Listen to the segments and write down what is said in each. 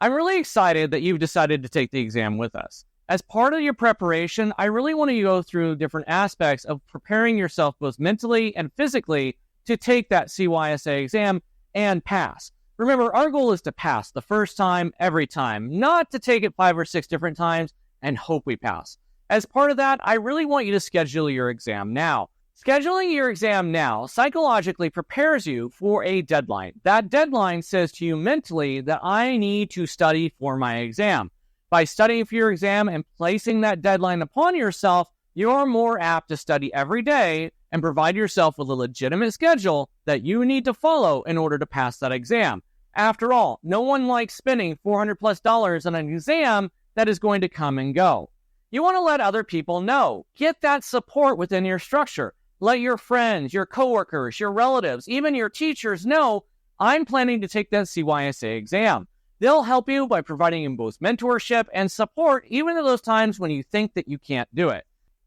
I'm really excited that you've decided to take the exam with us. As part of your preparation, I really want to go through different aspects of preparing yourself both mentally and physically to take that CYSA exam and pass. Remember, our goal is to pass the first time, every time, not to take it 5 or 6 different times and hope we pass. As part of that, I really want you to schedule your exam now. Scheduling your exam now psychologically prepares you for a deadline. That deadline says to you mentally that I need to study for my exam. By studying for your exam and placing that deadline upon yourself, you are more apt to study every day and provide yourself with a legitimate schedule that you need to follow in order to pass that exam. After all, no one likes spending $400+ on an exam that is going to come and go. You want to let other people know. Get that support within your structure. Let your friends, your coworkers, your relatives, even your teachers know I'm planning to take that CYSA exam. They'll help you by providing you both mentorship and support, even in those times when you think that you can't do it.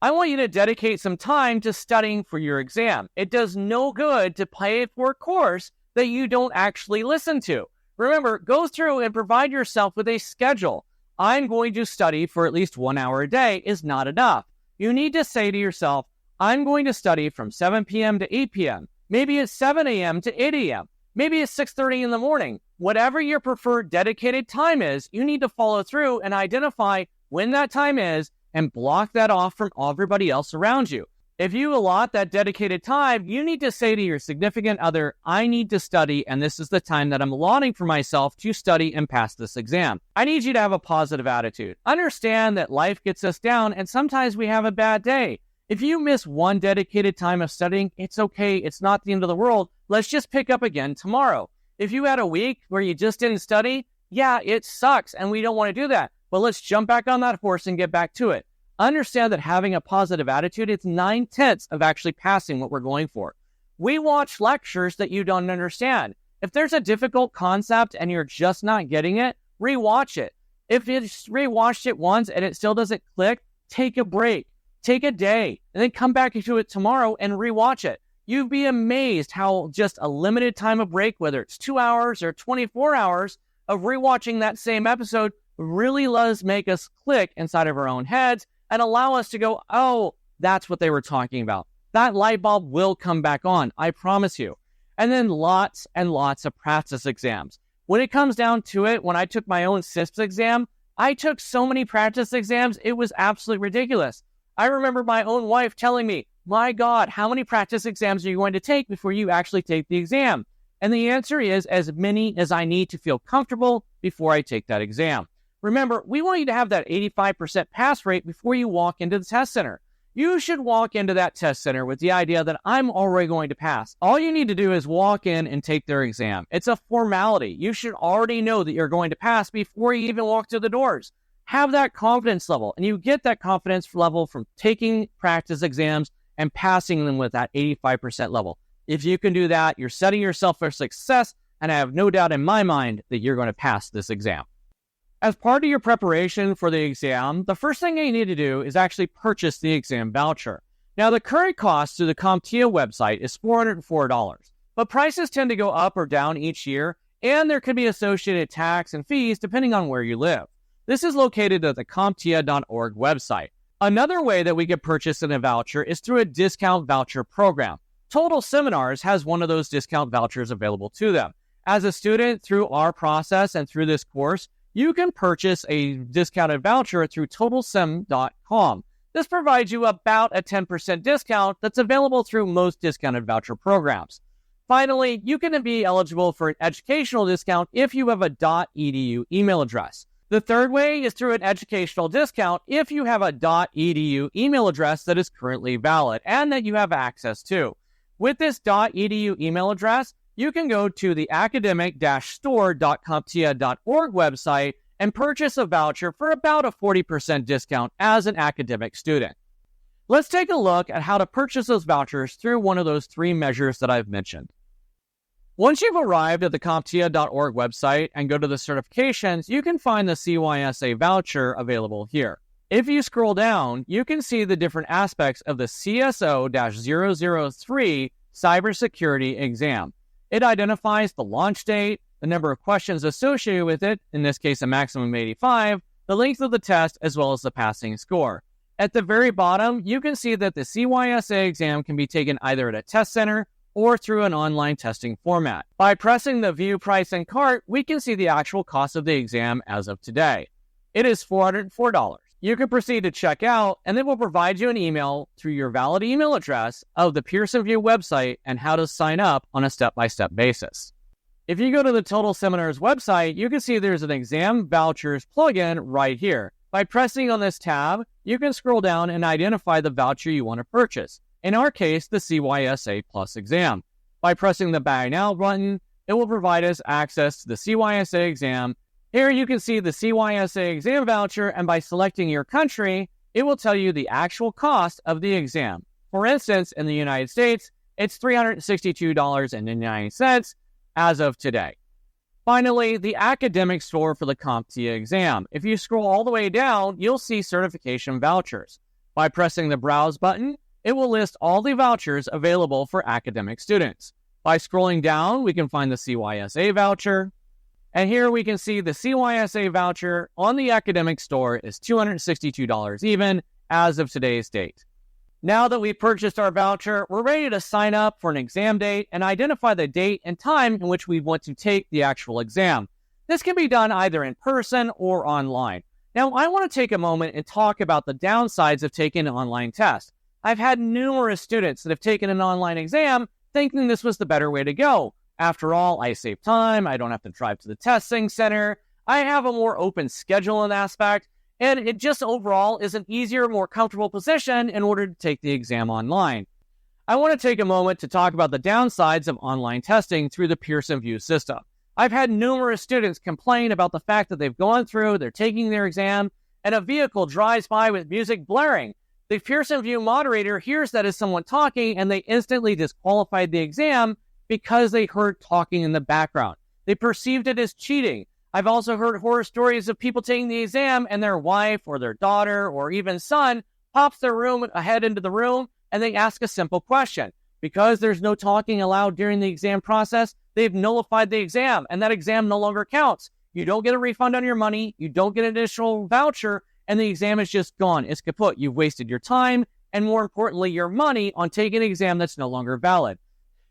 I want you to dedicate some time to studying for your exam. It does no good to pay for a course that you don't actually listen to. Remember, go through and provide yourself with a schedule. I'm going to study for at least 1 hour a day is not enough. You need to say to yourself, I'm going to study from 7 p.m. to 8 p.m. Maybe it's 7 a.m. to 8 a.m. Maybe it's 6:30 in the morning. Whatever your preferred dedicated time is, you need to follow through and identify when that time is and block that off from everybody else around you. If you allot that dedicated time, you need to say to your significant other, I need to study, and this is the time that I'm allotting for myself to study and pass this exam. I need you to have a positive attitude. Understand that life gets us down, and sometimes we have a bad day. If you miss one dedicated time of studying, it's okay. It's not the end of the world. Let's just pick up again tomorrow. If you had a week where you just didn't study, yeah, it sucks, and we don't want to do that. But let's jump back on that horse and get back to it. Understand that having a positive attitude, it's 9/10 of actually passing what we're going for. We watch lectures that you don't understand. If there's a difficult concept and you're just not getting it, rewatch it. If you rewatched it once and it still doesn't click, take a break. Take a day and then come back to it tomorrow and rewatch it. You'd be amazed how just a limited time of break, whether it's 2 hours or 24 hours of rewatching that same episode, really does make us click inside of our own heads and allow us to go, oh, that's what they were talking about. That light bulb will come back on, I promise you. And then lots and lots of practice exams. When it comes down to it, when I took my own CYSA exam, I took so many practice exams, it was absolutely ridiculous. I remember my own wife telling me, my God, how many practice exams are you going to take before you actually take the exam? And the answer is as many as I need to feel comfortable before I take that exam. Remember, we want you to have that 85% pass rate before you walk into the test center. You should walk into that test center with the idea that I'm already going to pass. All you need to do is walk in and take their exam. It's a formality. You should already know that you're going to pass before you even walk through the doors. Have that confidence level, and you get that confidence level from taking practice exams and passing them with that 85% level. If you can do that, you're setting yourself for success, and I have no doubt in my mind that you're going to pass this exam. As part of your preparation for the exam, the first thing you need to do is actually purchase the exam voucher. Now, the current cost through the CompTIA website is $404, but prices tend to go up or down each year, and there could be associated tax and fees depending on where you live. This is located at the CompTIA.org website. Another way that we can purchase a voucher is through a discount voucher program. Total Seminars has one of those discount vouchers available to them. As a student, through our process and through this course, you can purchase a discounted voucher through TotalSim.com. This provides you about a 10% discount that's available through most discounted voucher programs. Finally, you can be eligible for an educational discount if you have a .edu email address. The third way is through an educational discount if you have a .edu email address that is currently valid and that you have access to. With this .edu email address, you can go to the academic-store.comptia.org website and purchase a voucher for about a 40% discount as an academic student. Let's take a look at how to purchase those vouchers through one of those 3 measures that I've mentioned. Once you've arrived at the CompTIA.org website and go to the certifications, you can find the CYSA voucher available here. If you scroll down, you can see the different aspects of the CSO-003 cybersecurity exam. It identifies the launch date, the number of questions associated with it, in this case a maximum of 85, the length of the test, as well as the passing score. At the very bottom, you can see that the CySA exam can be taken either at a test center or through an online testing format. By pressing the View Price and Cart, we can see the actual cost of the exam as of today. It is $404. You can proceed to check out, and then we'll provide you an email through your valid email address of the Pearson VUE website and how to sign up on a step-by-step basis. If you go to the Total Seminars website, you can see there's an exam vouchers plugin right here. By pressing on this tab, you can scroll down and identify the voucher you want to purchase. In our case, the CySA Plus exam. By pressing the Buy Now button, it will provide us access to the CySA exam. Here you can see the CySA exam voucher, and by selecting your country, it will tell you the actual cost of the exam. For instance, in the United States, it's $362.99 as of today. Finally, the academic store for the CompTIA exam. If you scroll all the way down, you'll see certification vouchers. By pressing the Browse button, it will list all the vouchers available for academic students. By scrolling down, we can find the CySA voucher. And here we can see the CySA voucher on the academic store is $262 even as of today's date. Now that we've purchased our voucher, we're ready to sign up for an exam date and identify the date and time in which we want to take the actual exam. This can be done either in person or online. Now, I want to take a moment and talk about the downsides of taking an online test. I've had numerous students that have taken an online exam thinking this was the better way to go. After all, I save time, I don't have to drive to the testing center, I have a more open schedule in aspect, and it just overall is an easier, more comfortable position in order to take the exam online. I want to take a moment to talk about the downsides of online testing through the Pearson VUE system. I've had numerous students complain about the fact that they've gone through, they're taking their exam, and a vehicle drives by with music blaring. The Pearson VUE moderator hears that as someone talking, and they instantly disqualified the exam because they heard talking in the background. They perceived it as cheating. I've also heard horror stories of people taking the exam and their wife or their daughter or even son pops their head into the room and they ask a simple question. Because there's no talking allowed during the exam process, they've nullified the exam and that exam no longer counts. You don't get a refund on your money, you don't get an additional voucher, and the exam is just gone. It's kaput. You've wasted your time and more importantly, your money on taking an exam that's no longer valid.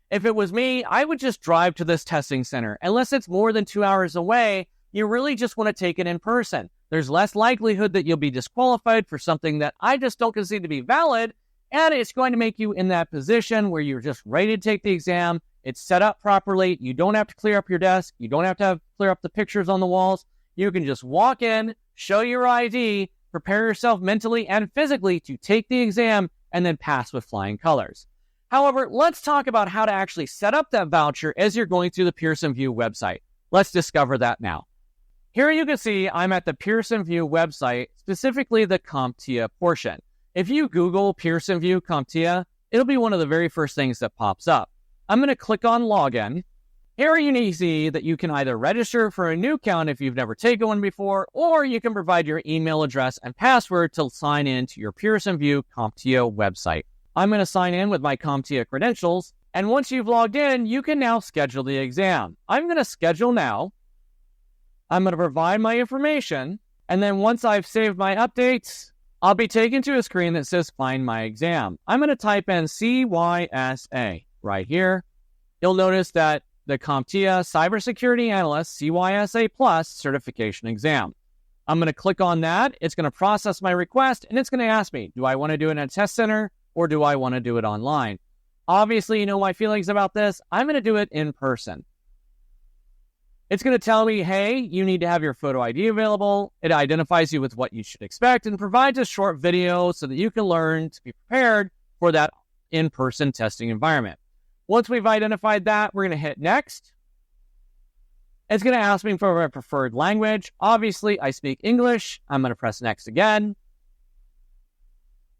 If it was me, I would just drive to this testing center. Unless it's more than 2 hours away, you really just want to take it in person. There's less likelihood that you'll be disqualified for something that I just don't consider to be valid, and it's going to make you in that position where you're just ready to take the exam. It's set up properly. You don't have to clear up your desk. You don't have to clear up the pictures on the walls. You can just walk in, show your ID, prepare yourself mentally and physically to take the exam, and then pass with flying colors. However, let's talk about how to actually set up that voucher as you're going through the Pearson VUE website. Let's discover that now. Here you can see I'm at the Pearson VUE website, specifically the CompTIA portion. If you Google Pearson VUE CompTIA, it'll be one of the very first things that pops up. I'm going to click on Login. Here you need to see that you can either register for a new account if you've never taken one before, or you can provide your email address and password to sign in to your Pearson VUE CompTIA website. I'm going to sign in with my CompTIA credentials, and once you've logged in, you can now schedule the exam. I'm going to schedule now. I'm going to provide my information, and then once I've saved my updates, I'll be taken to a screen that says Find My Exam. I'm going to type in CySA right here. You'll notice that the CompTIA Cybersecurity Analyst CySA Plus Certification Exam. I'm going to click on that. It's going to process my request, and it's going to ask me, do I want to do it in a test center, or do I want to do it online? Obviously, you know my feelings about this. I'm going to do it in person. It's going to tell me, hey, you need to have your photo ID available. It identifies you with what you should expect and provides a short video so that you can learn to be prepared for that in-person testing environment. Once we've identified that, we're going to hit Next. It's going to ask me for my preferred language. Obviously, I speak English. I'm going to press Next again.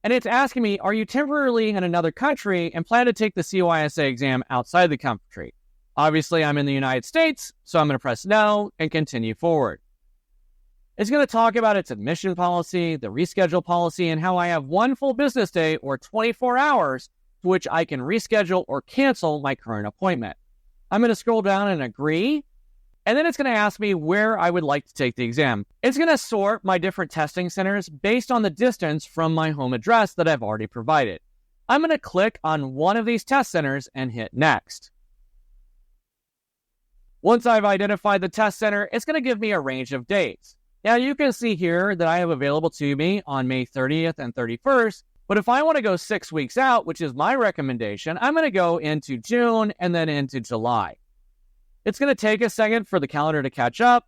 And it's asking me, are you temporarily in another country and plan to take the CySA exam outside the country? Obviously, I'm in the United States, so I'm going to press No and continue forward. It's going to talk about its admission policy, the reschedule policy, and how I have one full business day or 24 hours to which I can reschedule or cancel my current appointment. I'm going to scroll down and agree. And then it's going to ask me where I would like to take the exam. It's going to sort my different testing centers based on the distance from my home address that I've already provided. I'm going to click on one of these test centers and hit Next. Once I've identified the test center, it's going to give me a range of dates. Now you can see here that I have available to me on May 30th and 31st, but if I want to go 6 weeks out, which is my recommendation, I'm going to go into June and then into July. It's going to take a second for the calendar to catch up.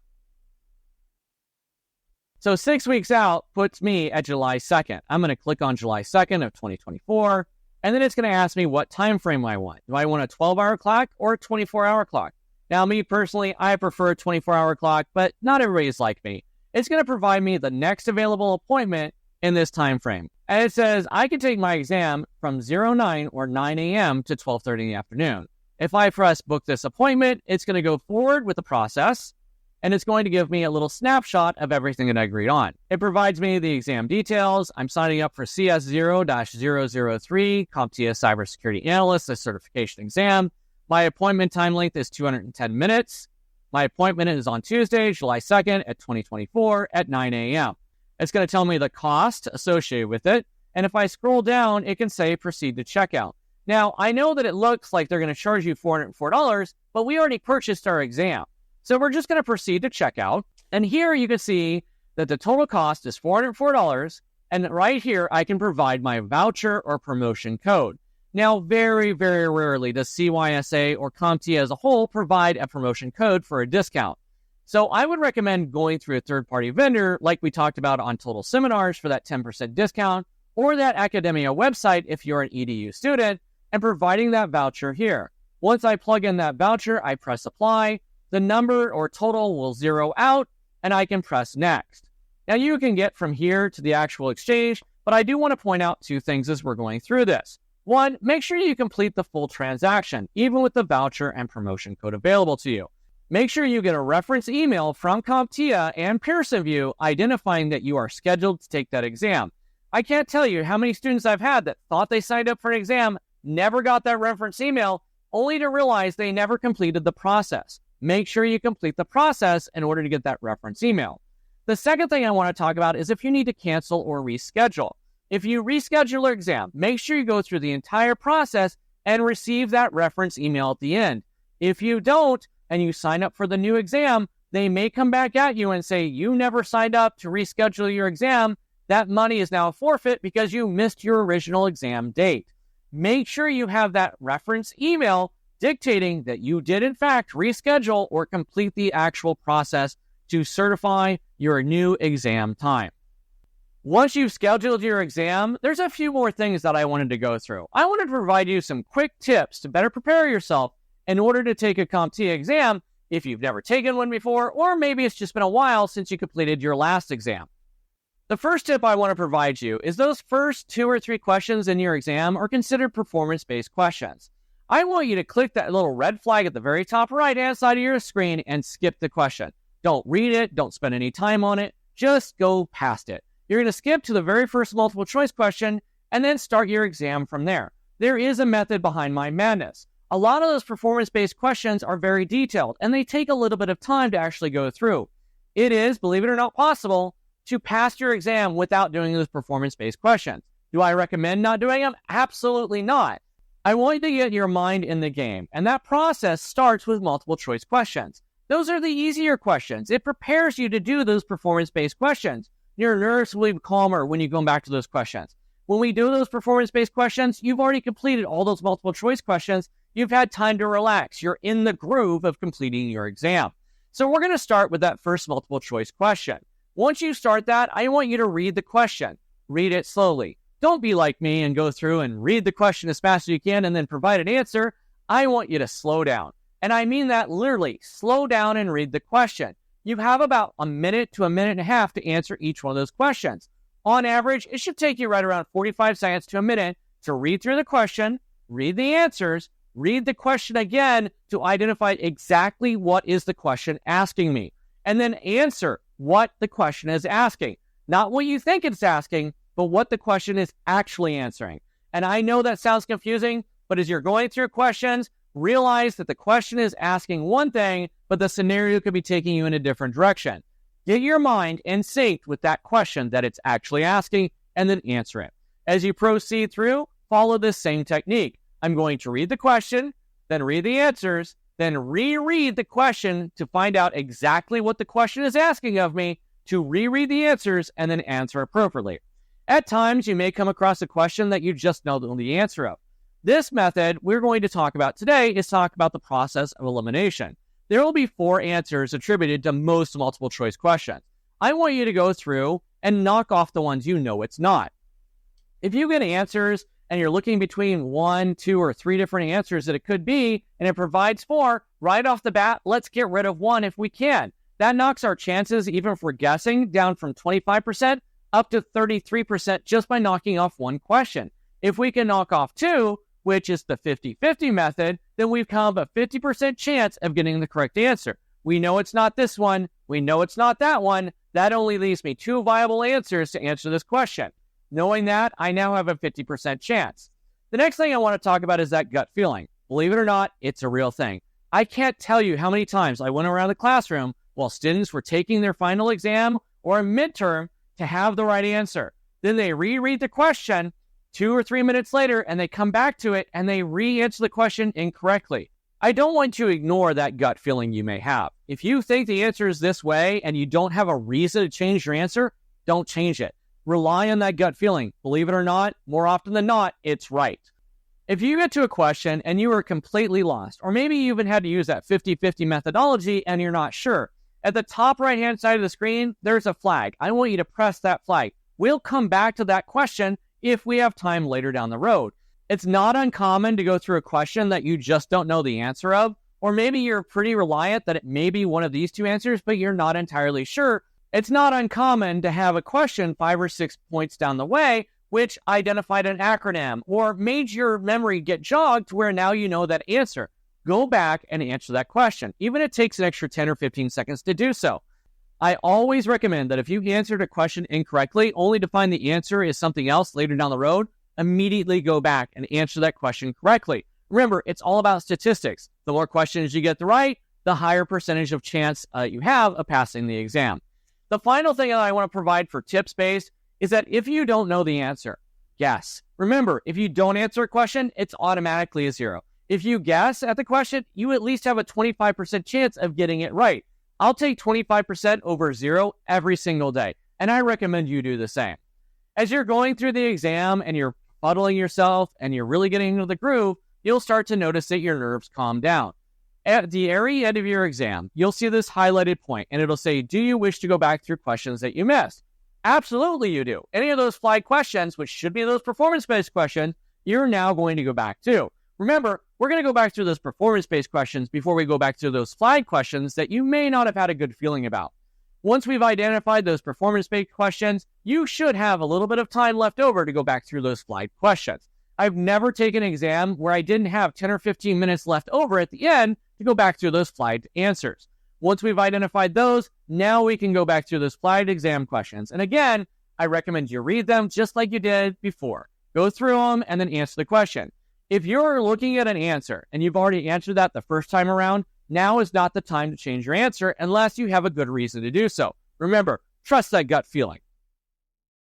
So 6 weeks out puts me at July 2nd. I'm going to click on July 2nd of 2024, and then it's going to ask me what time frame I want. Do I want a 12-hour clock or a 24-hour clock? Now, me personally, I prefer a 24-hour clock, but not everybody's like me. It's going to provide me the next available appointment in this time frame. And it says I can take my exam from 09 or 9 a.m. to 12:30 in the afternoon. If I press book this appointment, it's going to go forward with the process, and it's going to give me a little snapshot of everything that I agreed on. It provides me the exam details. I'm signing up for CS0-003, CompTIA Cybersecurity Analyst, a certification exam. My appointment time length is 210 minutes. My appointment is on Tuesday, July 2nd at 2024 at 9 a.m. It's going to tell me the cost associated with it, and if I scroll down, it can say proceed to checkout. Now, I know that it looks like they're going to charge you $404, but we already purchased our exam. So we're just going to proceed to checkout. And here you can see that the total cost is $404. And right here, I can provide my voucher or promotion code. Now, very, very rarely does CYSA or CompTIA as a whole provide a promotion code for a discount. So I would recommend going through a third-party vendor like we talked about on Total Seminars for that 10% discount, or that academia website if you're an EDU student, and providing that voucher here. Once I plug in that voucher, I press apply, the number or total will zero out, and I can press next. Now you can get from here to the actual exchange, but I do want to point out two things as we're going through this. One, make sure you complete the full transaction, even with the voucher and promotion code available to you. Make sure you get a reference email from CompTIA and Pearson VUE identifying that you are scheduled to take that exam. I can't tell you how many students I've had that thought they signed up for an exam, never got that reference email, only to realize they never completed the process. Make sure you complete the process in order to get that reference email. The second thing I want to talk about is if you need to cancel or reschedule. If you reschedule your exam, make sure you go through the entire process and receive that reference email at the end. If you don't, and you sign up for the new exam, they may come back at you and say, you never signed up to reschedule your exam. That money is now a forfeit because you missed your original exam date. Make sure you have that reference email dictating that you did in fact reschedule or complete the actual process to certify your new exam time. Once you've scheduled your exam, there's a few more things that I wanted to go through. I wanted to provide you some quick tips to better prepare yourself in order to take a CompTIA exam if you've never taken one before, or maybe it's just been a while since you completed your last exam. The first tip I want to provide you is those first 2 or 3 questions in your exam are considered performance-based questions. I want you to click that little red flag at the very top right-hand side of your screen and skip the question. Don't read it, don't spend any time on it, just go past it. You're going to skip to the very first multiple choice question and then start your exam from there. There is a method behind my madness. A lot of those performance-based questions are very detailed and they take a little bit of time to actually go through. It is, believe it or not, possible to pass your exam without doing those performance-based questions. Do I recommend not doing them? Absolutely not. I want you to get your mind in the game, and that process starts with multiple choice questions. Those are the easier questions. It prepares you to do those performance-based questions. Your nerves will be calmer when you go back to those questions. When we do those performance-based questions, you've already completed all those multiple choice questions. You've had time to relax. You're in the groove of completing your exam. So we're going to start with that first multiple choice question. Once you start that, I want you to read the question. Read it slowly. Don't be like me and go through and read the question as fast as you can and then provide an answer. I want you to slow down. And I mean that literally. Slow down and read the question. You have about a minute to a minute and a half to answer each one of those questions. On average, it should take you right around 45 seconds to a minute to read through the question, read the answers, read the question again to identify exactly what is the question asking me, and then answer what the question is asking. Not what you think it's asking, but what the question is actually answering. And I know that sounds confusing, but as you're going through questions, Realize that the question is asking one thing, but the scenario could be taking you in a different direction. Get your mind in sync with that question that it's actually asking, and then answer it. As you proceed through, follow this same technique. I'm going to read the question, then read the answers, then reread the question to find out exactly what the question is asking of me, to reread the answers, and then answer appropriately. At times, you may come across a question that you just know the answer of. This method we're going to talk about today is talk about the process of elimination. There will be 4 answers attributed to most multiple choice questions. I want you to go through and knock off the ones you know it's not. If you get answers and you're looking between 1, 2, or 3 different answers that it could be, and it provides 4, right off the bat, let's get rid of 1 if we can. That knocks our chances, even for guessing, down from 25% up to 33% just by knocking off 1 question. If we can knock off 2, which is the 50-50 method, then we've come a 50% chance of getting the correct answer. We know it's not this one. We know it's not that one. That only leaves me 2 viable answers to answer this question. Knowing that, I now have a 50% chance. The next thing I want to talk about is that gut feeling. Believe it or not, it's a real thing. I can't tell you how many times I went around the classroom while students were taking their final exam or a midterm to have the right answer. Then they reread the question 2 or 3 minutes later, and they come back to it and they re-answer the question incorrectly. I don't want you to ignore that gut feeling you may have. If you think the answer is this way and you don't have a reason to change your answer, don't change it. Rely on that gut feeling. Believe it or not, more often than not, it's right. If you get to a question and you are completely lost, or maybe you even had to use that 50-50 methodology and you're not sure, at the top right-hand side of the screen, there's a flag. I want you to press that flag. We'll come back to that question if we have time later down the road. It's not uncommon to go through a question that you just don't know the answer of, or maybe you're pretty reliant that it may be one of these 2 answers, but you're not entirely sure. It's not uncommon to have a question 5 or 6 points down the way, which identified an acronym or made your memory get jogged to where now you know that answer. Go back and answer that question, even if it takes an extra 10 or 15 seconds to do so. I always recommend that if you answered a question incorrectly, only to find the answer is something else later down the road, immediately go back and answer that question correctly. Remember, it's all about statistics. The more questions you get right, the higher percentage of chance you have of passing the exam. The final thing that I want to provide for tips-based is that if you don't know the answer, guess. Remember, if you don't answer a question, it's automatically a 0. If you guess at the question, you at least have a 25% chance of getting it right. I'll take 25% over 0 every single day, and I recommend you do the same. As you're going through the exam and you're fuddling yourself and you're really getting into the groove, you'll start to notice that your nerves calm down. At the very end of your exam, you'll see this highlighted point, and it'll say, do you wish to go back through questions that you missed? Absolutely you do. Any of those flag questions, which should be those performance-based questions, you're now going to go back to. Remember, we're going to go back through those performance-based questions before we go back to those flag questions that you may not have had a good feeling about. Once we've identified those performance-based questions, you should have a little bit of time left over to go back through those flag questions. I've never taken an exam where I didn't have 10 or 15 minutes left over at the end to go back through those flagged answers. Once we've identified those, now we can go back through those flagged exam questions. And again, I recommend you read them just like you did before. Go through them and then answer the question. If you're looking at an answer and you've already answered that the first time around, now is not the time to change your answer unless you have a good reason to do so. Remember, trust that gut feeling.